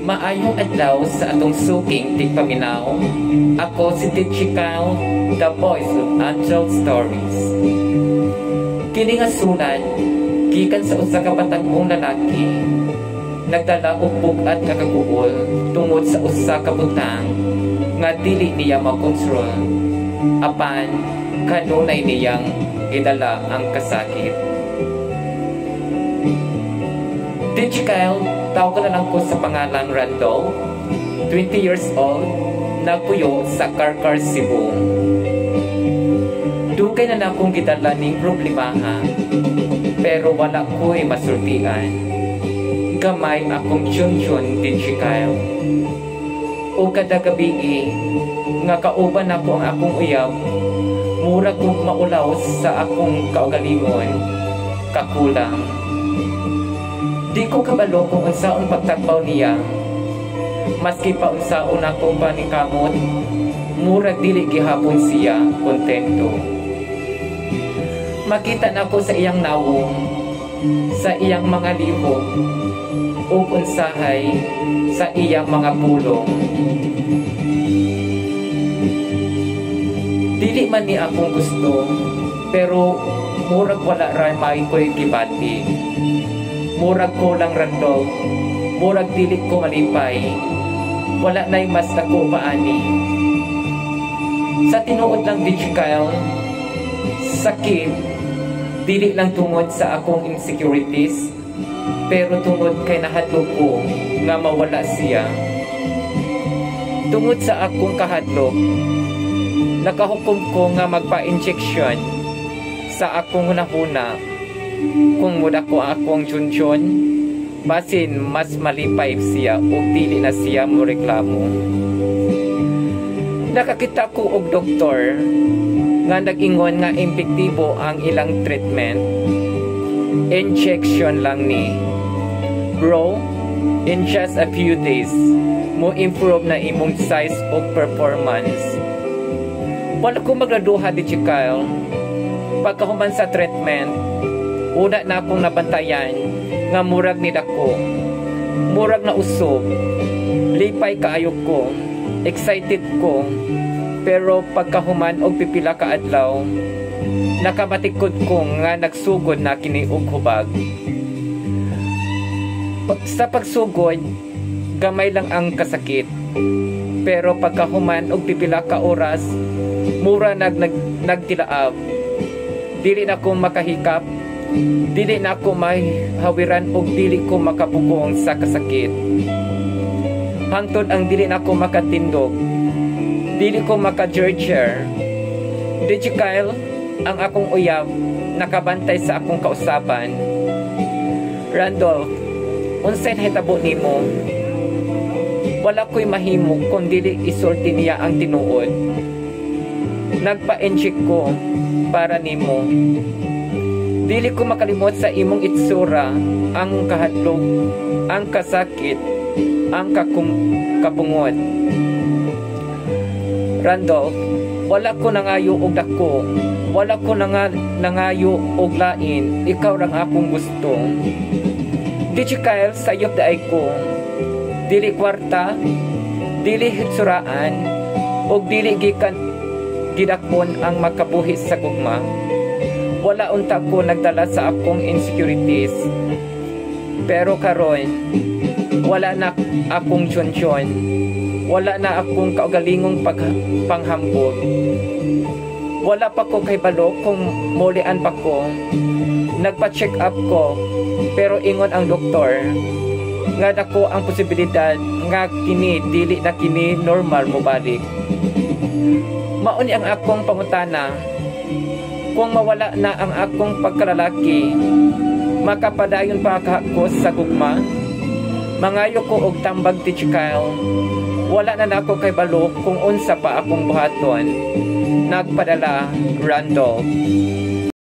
Maayong adlaw sa atong suking tigpaminaw. Ako si Tichikaw, the voice of Untold Stories. Kini nga sulat, gikan sa usa ka batagong lalaki. Nagdala og bugat nga kaguol tungod sa usa ka butang nga dili niya makontrol. Apan kanunay niyang idala ang kasakit. Tichikaw, tawag na lang ko sa pangalang Randolph, 20 years old, nagpuyo sa Karkar, Cebu. Dugay na akong gidala ning problemaha, pero wala ko'y masultian. Gamay akong tiyun-tiyun, Tichikaw. O kada gabi nga kauban ako ang akong uyab, mura kong maulaw sa akong kaugalingon, kakulang. Di ko kabalo kung unsaon pagtakbaw niya. Maski pa unsaon akong panikamot, murag dili gihapon siya kontento. Makita na ko sa iyang nawong, sa iyang mga lihok, o unsahay sa iyang mga pulong. Dili man ni akong gusto, pero murag wala ray may ko'y gibati. Murag ko lang Randolph, murag dili ko malipay, wala na'y mas nako paani. Sa tinuod lang Tichikaw, sakit, dili lang tungod sa akong insecurities, pero tungod kay nahadlok ko nga mawala siya. Tungod sa akong kahadlok, nakahukom ko nga magpa-injection sa akong hunahuna. Kung muda ko akong tiyun-tiyun, basin mas malipay siya o dili na siya mo reklamo. Nakakita ko og doktor nga nag-ingon nga epektibo ang ilang treatment. Injection lang ni. Bro, in just a few days, mo improve na imong size o performance. Wala ko magladuha di Tichikaw. Pagkahuman sa treatment, una na akong nabantayan nga murag ni dako, murag na usog, lipay kaayo ko, excited ko, pero pagkahuman og pipila ka adlaw, nakamatikod ko nga nagsugod na kini og hubag. Sa pagsugod, gamay lang ang kasakit, pero pagkahuman og pipila ka oras, mura nagtilaab. Dili na ko makahikap, dili na ako mahawiran o dili ko makapugong sa kasakit. Hangtod ang dili na ako makatindog, dili ko maka-gerger. Tichikaw, ang akong uyab, nakabantay sa akong kausaban. Randolph, unsay nahitabo nimo? Wala ko'y mahimo kung dili isulti niya ang tinuod. Nagpa-inject ko para nimo. Dili ko makalimot sa imong itsura, ang kahadlok, ang kasakit, ang kapungod. Randolph, wala ko nangayo og dako, wala ko nangayo og lain, ikaw lang akong gusto. Tichikaw, sayop daay ko, dili kwarta, dili hitsuraan, og dili gikan gidakon ang makabuhi sa gugma. Wala unta ko nagdala sa akong insecurities. Pero karon, wala na akong tiyun-tiyun. Wala na akong kaugalingong panghambog. Wala pa ko kay balo kung mulian pa ko. Nagpa-check up ko, pero ingon ang doktor nga dako ang posibilidad nga kini dili na kini normal mo balik. Mauni ang akong pangutana. Kung mawala na ang akong pagkalalaki, makapadayon pa ako sa gugma. Mangayo ko og tambag Tichikaw. Wala na ako kay balo kung unsa pa akong buhaton. Nagpadala, Randolph.